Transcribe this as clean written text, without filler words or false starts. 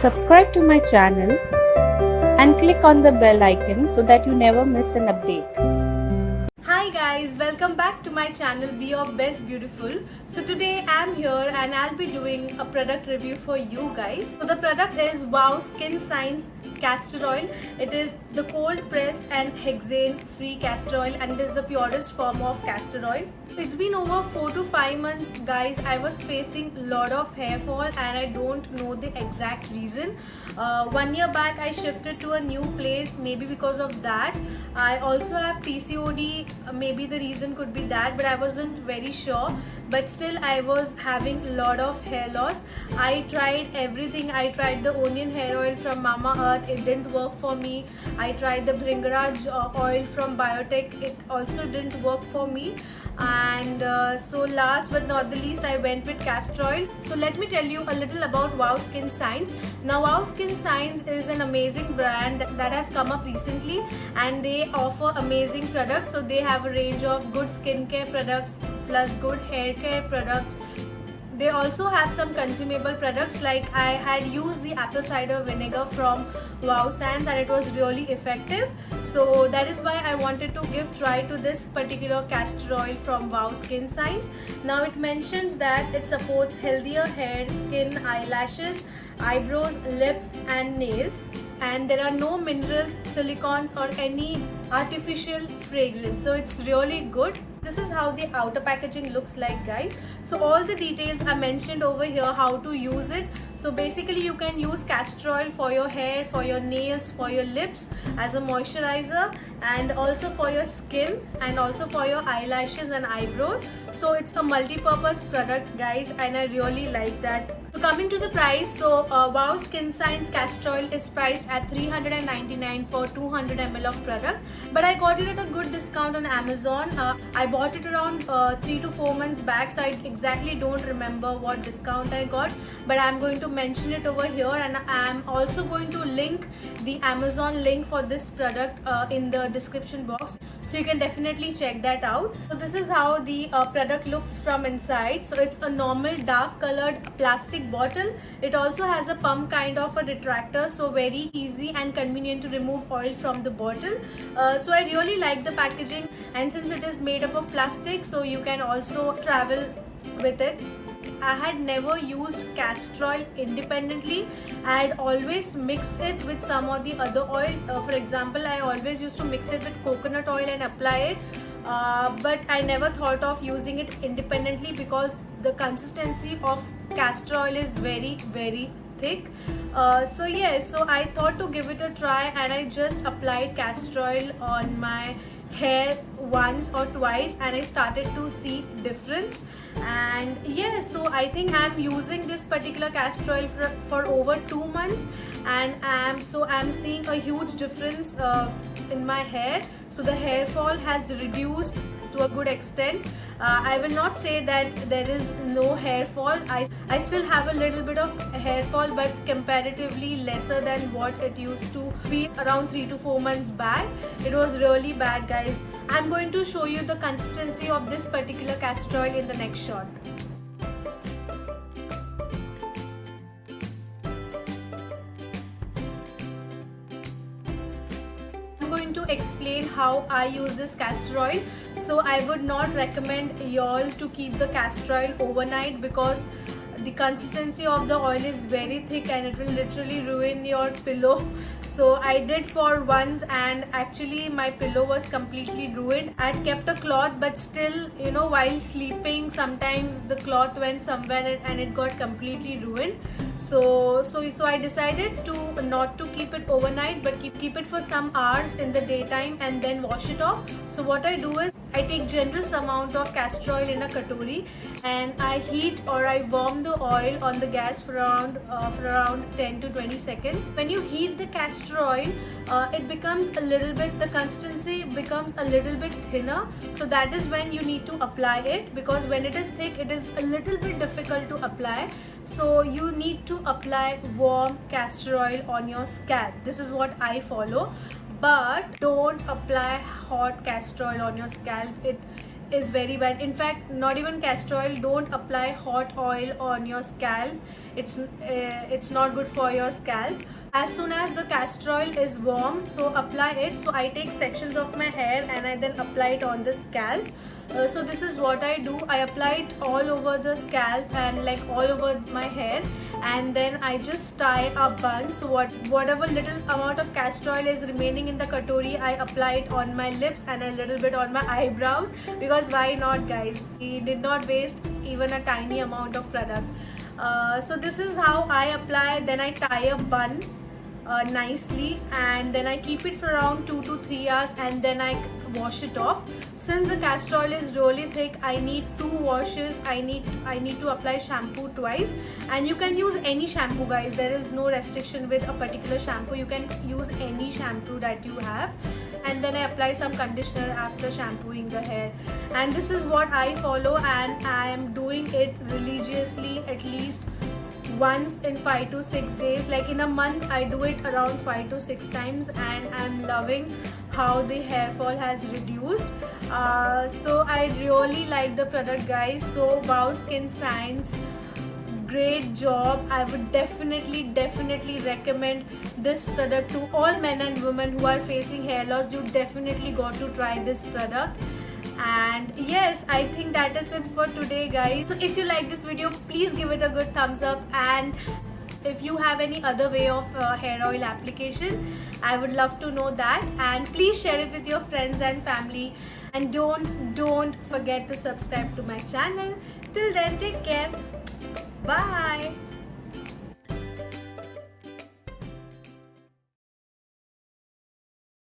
subscribe to my channel and click on the bell icon so that you never miss an update. Hi guys, welcome back to my channel Be Your Best Beautiful. So today I'm here and I'll be doing a product review for you guys. So the product is Wow Skin Science Castor Oil. It is the cold pressed and hexane free castor oil and it is the purest form of castor oil. It's been over 4 to 5 months guys. I was facing a lot of hair fall and I don't know the exact reason. 1 year back I shifted to a new place, maybe because of that. I also have PCOD, maybe the reason could be that, but I wasn't very sure. But still I was having a lot of hair loss. I tried everything. I tried the onion hair oil from Mama Earth, it didn't work for me. I tried the Bhringraj oil from Biotech, it also didn't work for me. And so last but not the least I went with castor oil. So let me tell you a little about Wow Skin Science. Now Wow Skin Science is an amazing brand that has come up recently and they offer amazing products. So they have a range of good skincare products plus good hair care products. They also have some consumable products, like I had used the apple cider vinegar from Wow Science and it was really effective. So that is why I wanted to give try to this particular castor oil from Wow Skin Science. Now it mentions that it supports healthier hair, skin, eyelashes, eyebrows, lips and nails, and there are no minerals, silicons or any artificial fragrance. So it's really good. This is how the outer packaging looks like guys. So all the details are mentioned over here, how to use it. So basically you can use castor oil for your hair, for your nails, for your lips as a moisturizer, and also for your skin and also for your eyelashes and eyebrows. So it's a multi-purpose product guys and I really like that. So coming to the price, so Wow Skin Science castor oil is priced at $399 for 200 ml of product, but I got it at a good discount on Amazon. I bought it around 3 to 4 months back, so I exactly don't remember what discount I got, but I'm going to mention it over here, and I'm also going to link the Amazon link for this product in the description box, so you can definitely check that out. So this is how the product looks from inside. So it's a normal dark colored plastic bottle. It also has a pump kind of a retractor, so very easy and convenient to remove oil from the bottle. So I really like the packaging, and since it is made up of plastic, so you can also travel with it. I had never used castor oil independently. I had always mixed it with some of the other oil. For example, I always used to mix it with coconut oil and apply it. But I never thought of using it independently because the consistency of castor oil is very thick. So yeah, so I thought to give it a try and I just applied castor oil on my hair once or twice and I started to see difference. And yeah, so I think I'm using this particular castor oil for over 2 months and I'm seeing a huge difference in my hair. So the hair fall has reduced to a good extent. I will not say that there is no hair fall. I still have a little bit of hair fall, but comparatively lesser than what it used to be around 3 to 4 months back. It was really bad guys. I'm going to show you the consistency of this particular castor oil in the next shot. Going to explain how I use this castor oil. So I would not recommend y'all to keep the castor oil overnight because the consistency of the oil is very thick and it will literally ruin your pillow. So I did for once and actually my pillow was completely ruined. I had kept a cloth, but still, you know, while sleeping sometimes the cloth went somewhere and it got completely ruined. So I decided to not to keep it overnight but keep it for some hours in the daytime and then wash it off. So what I do is I take generous amount of castor oil in a katori and I heat or I warm the oil on the gas for around 10 to 20 seconds. When you heat the castor oil, it becomes a little bit, the consistency becomes a little bit thinner. So that is when you need to apply it, because when it is thick, it is a little bit difficult to apply. So you need to apply warm castor oil on your scalp. This is what I follow. But don't apply hot castor oil on your scalp. is very bad. In fact, not even castor oil. Don't apply hot oil on your scalp. It's not good for your scalp. As soon as the castor oil is warm, so apply it. So I take sections of my hair and I then apply it on the scalp. So this is what I do. I apply it all over the scalp and like all over my hair, and then I just tie a bun. So whatever little amount of castor oil is remaining in the katori, I apply it on my lips and a little bit on my eyebrows, because why not, guys? We did not waste even a tiny amount of product. So this is how I apply. Then I tie a bun nicely, and then I keep it for around 2 to 3 hours, and then I wash it off. Since the castor oil is really thick, I need 2 washes. I need to apply shampoo twice, and you can use any shampoo, guys. There is no restriction with a particular shampoo. You can use any shampoo that you have, and then I apply some conditioner after shampooing the hair. And this is what I follow, and I am doing it religiously at least once in 5 to 6 days. Like in a month I do it around 5 to 6 times, and I'm loving how the hair fall has reduced. So I really like the product, guys. So Wow Skin Science, great job. I would definitely recommend this product to all men and women who are facing hair loss. You definitely got to try this product. And yes, I think that is it for today, guys. So if you like this video, please give it a good thumbs up, and if you have any other way of hair oil application, I would love to know that, and please share it with your friends and family, and don't forget to subscribe to my channel. Till then, take care. Bye.